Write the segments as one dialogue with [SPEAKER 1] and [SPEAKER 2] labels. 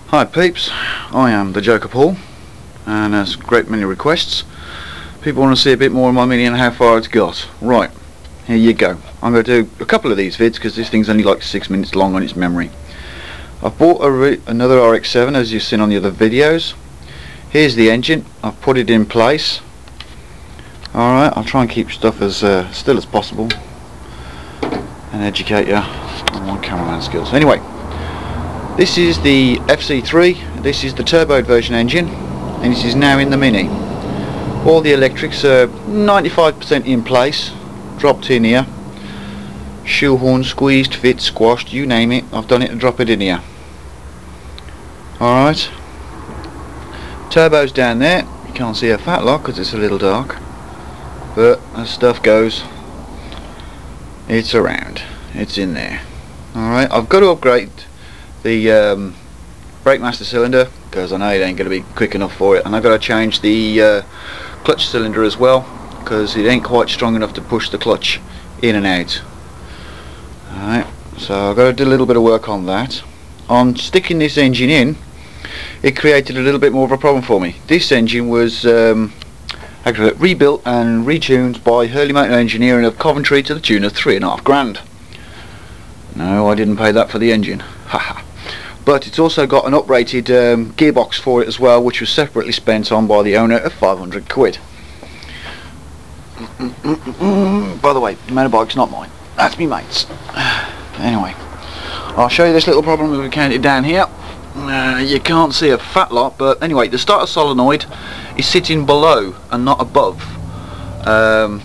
[SPEAKER 1] Hi peeps, I am the Joker Paul, and there's a great many requests. People want to see a bit more of my Mini and how far it's got. Right, here you go. I'm going to do a couple of these vids because this thing's only like 6 minutes long on its memory. I've bought another rx7 as you've seen on the other videos. Here's the engine. I've put it in place. Alright, I'll try and keep stuff as still as possible and educate you on my cameraman skills. Anyway, this is the FC3, this is the turboed version engine, and this is now in the Mini. All the electrics are 95% in place, dropped in here. Shoehorn, squeezed, fit, squashed, you name it, I've done it to drop it in here. Alright. Turbo's down there, you can't see a fat lot because it's a little dark, but as stuff goes, it's around, it's in there. Alright, I've got to upgrade the brake master cylinder because I know it ain't going to be quick enough for it, and I've got to change the clutch cylinder as well because it ain't quite strong enough to push the clutch in and out. Alright, so I've got to do a little bit of work on that. On sticking this engine in, it created a little bit more of a problem for me. This engine was rebuilt and retuned by Hurley Motor Engineering of Coventry to the tune of £3,500. No, I didn't pay that for the engine. Haha. But it's also got an uprated gearbox for it as well, which was separately spent on by the owner of £500. By the way, the motorbike's not mine, that's me mate's. Anyway, I'll show you this little problem we've encountered down here. You can't see a fat lot, but anyway, the starter solenoid is sitting below and not above the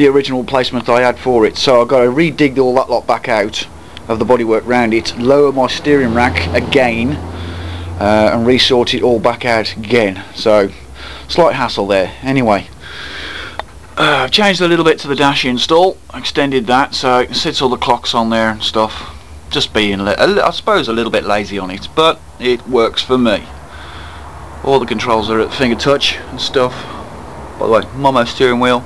[SPEAKER 1] original placement I had for it, so I've got to re-dig all that lot back out of the bodywork round it, lower my steering rack again, and resort it all back out again. So slight hassle there. Anyway, I've changed a little bit to the dash install, extended that so it sits all the clocks on there and stuff. Just being I suppose a little bit lazy on it, but it works for me. All the controls are at finger touch and stuff. By the way, Momo steering wheel,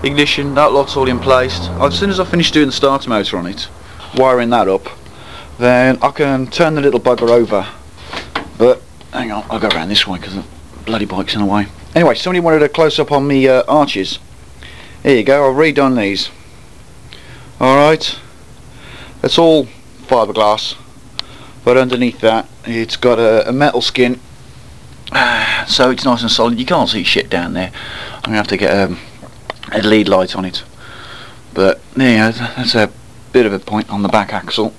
[SPEAKER 1] ignition, that lot's all in place. As soon as I finish doing the starter motor on it, wiring that up, then I can turn the little bugger over. But hang on, I'll go around this way because the bloody bike's in the way. Anyway, somebody wanted a close up on me arches. Here you go, I've redone these. Alright, it's all fiberglass, but underneath that it's got a metal skin, so it's nice and solid. You can't see shit down there. I'm going to have to get a lead light on it. But yeah, that's a bit of a point on the back axle.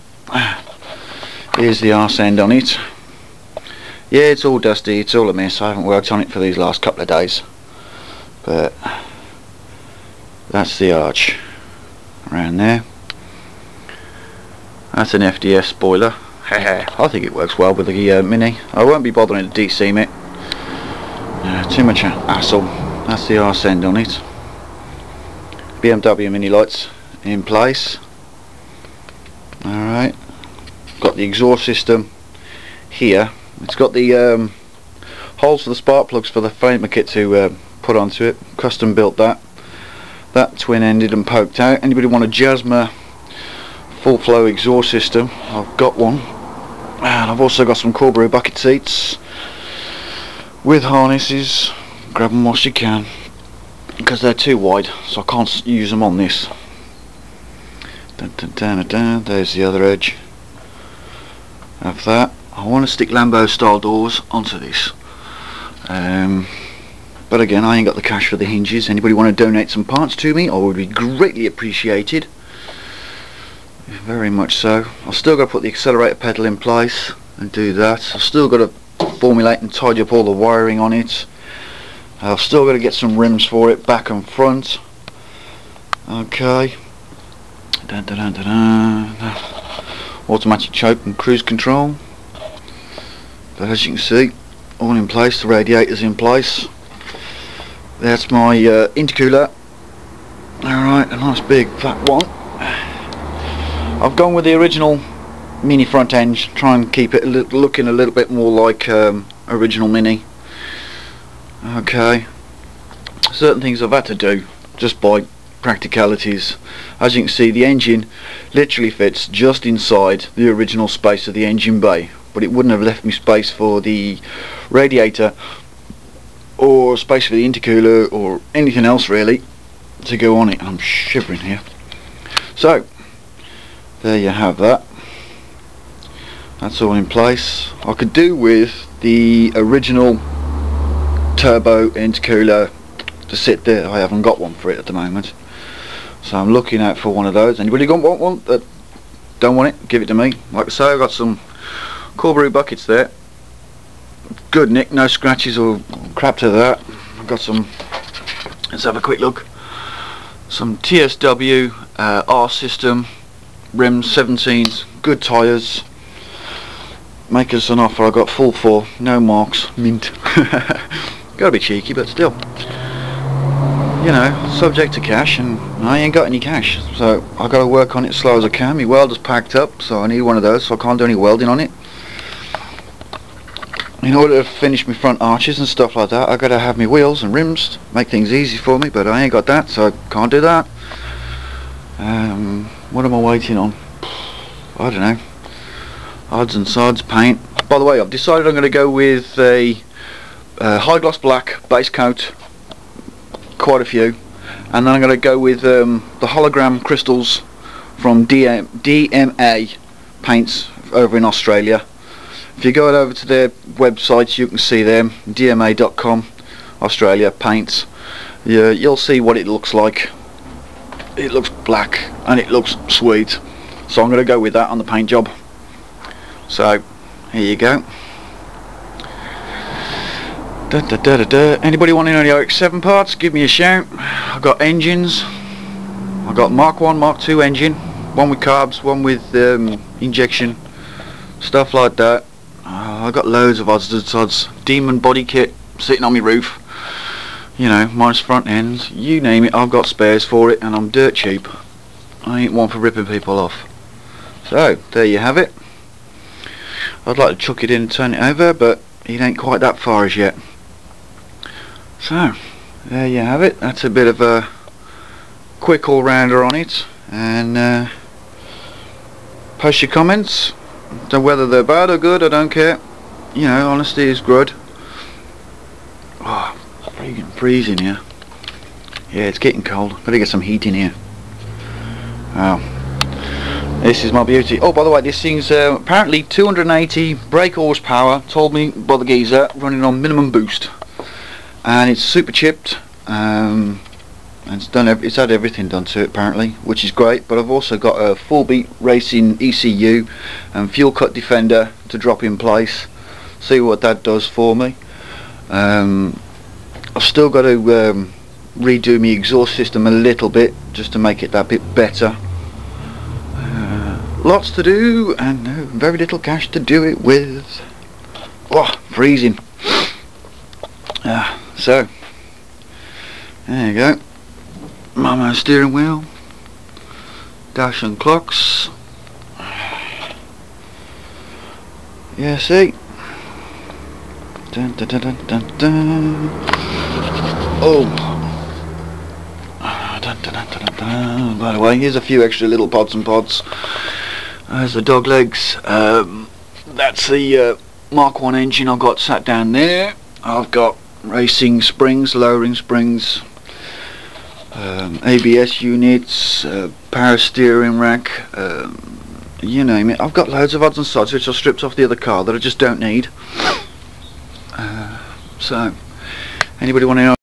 [SPEAKER 1] Here's the arse end on it. Yeah, it's all dusty, it's all a mess. I haven't worked on it for these last couple of days, but that's the arch around there. That's an FDS spoiler. I think it works well with the Mini. I won't be bothering to de-seam it. Too much hassle. That's the arse end on it. BMW Mini lights in place. Alright, got the exhaust system here. It's got the holes for the spark plugs for the flamer kit to put onto it. Custom built that. That twin ended and poked out. Anybody want a Jasma full flow exhaust system? I've got one. And I've also got some Corbury bucket seats with harnesses. Grab them whilst you can, because they're too wide, so I can't use them on this. Dun, dun, dun, dun, dun. There's the other edge of that. I want to stick Lambo style doors onto this, but again, I ain't got the cash for the hinges. Anybody want to donate some parts to me? I would be greatly appreciated. Very much so. I've still got to put the accelerator pedal in place and do that. I've still got to formulate and tidy up all the wiring on it. I've still got to get some rims for it, back and front. Okay. Dun, dun, dun, dun, dun. Automatic choke and cruise control. But as you can see, all in place. The radiator's in place. That's my intercooler. Alright, a nice big fat one. I've gone with the original Mini front end, try and keep it looking a little bit more like original Mini. Okay, certain things I've had to do just by practicalities. As you can see, the engine literally fits just inside the original space of the engine bay, but it wouldn't have left me space for the radiator or space for the intercooler or anything else really to go on it. I'm shivering here. So there you have that. That's all in place. I could do with the original turbo intercooler to sit there. I haven't got one for it at the moment, so I'm looking out for one of those. Anybody want one that don't want it, give it to me. Like I say, I've got some Corbury buckets there, good nick, no scratches or crap to that. I've got some, let's have a quick look, some TSW R system rims, 17s, good tyres. Make us an offer. I got full 4, no marks, mint. Gotta be cheeky, but still, you know, subject to cash, and I ain't got any cash, so I got to work on it as slow as I can. My welder's packed up, so I need one of those, so I can't do any welding on it. In order to finish my front arches and stuff like that, I got to have my wheels and rims, make things easy for me, but I ain't got that, so I can't do that. What am I waiting on? I don't know. Odds and sods, paint. By the way, I've decided I'm going to go with a high gloss black base coat, quite a few, and then I'm going to go with the hologram crystals from DMA paints over in Australia. If you go over to their websites, you can see them, dma.com, Australia paints. Yeah, you'll see what it looks like. It looks black and it looks sweet, so I'm going to go with that on the paint job. So here you go. Anybody wanting any rx7 parts, give me a shout. I've got engines. I've got Mark 1, Mark 2 engine, one with carbs, one with injection, stuff like that. I've got loads of odds and sods. Demon body kit sitting on my roof, you know, minus front ends, you name it, I've got spares for it, and I'm dirt cheap. I ain't one for ripping people off. So there you have it. I'd like to chuck it in and turn it over, but it ain't quite that far as yet. So there you have it. That's a bit of a quick all-rounder on it, and post your comments. So whether they're bad or good, I don't care. You know, honesty is good. Oh, freaking freezing here. Yeah, it's getting cold. Gotta get some heat in here. Oh. This is my beauty. Oh, by the way, this thing's apparently 280 brake horsepower, told me by the geezer, running on minimum boost, and it's super chipped, and it's had everything done to it apparently, which is great. But I've also got a full beat racing ECU and fuel cut defender to drop in place. See what that does for me. I've still got to redo my exhaust system a little bit just to make it that bit better. Lots to do and very little cash to do it with. Oh, freezing. So there you go. Mama steering wheel, dash and clocks. Yeah, see. Dun, dun, dun, dun, dun, dun. Oh. Dun, dun, dun, dun, dun. By the way, here's a few extra little pods and pods. There's the dog legs. That's the Mark 1 engine I've got sat down there. I've got racing springs, lowering springs, ABS units, power steering rack, you name it. I've got loads of odds and sods which I stripped off the other car that I just don't need. So anybody want to know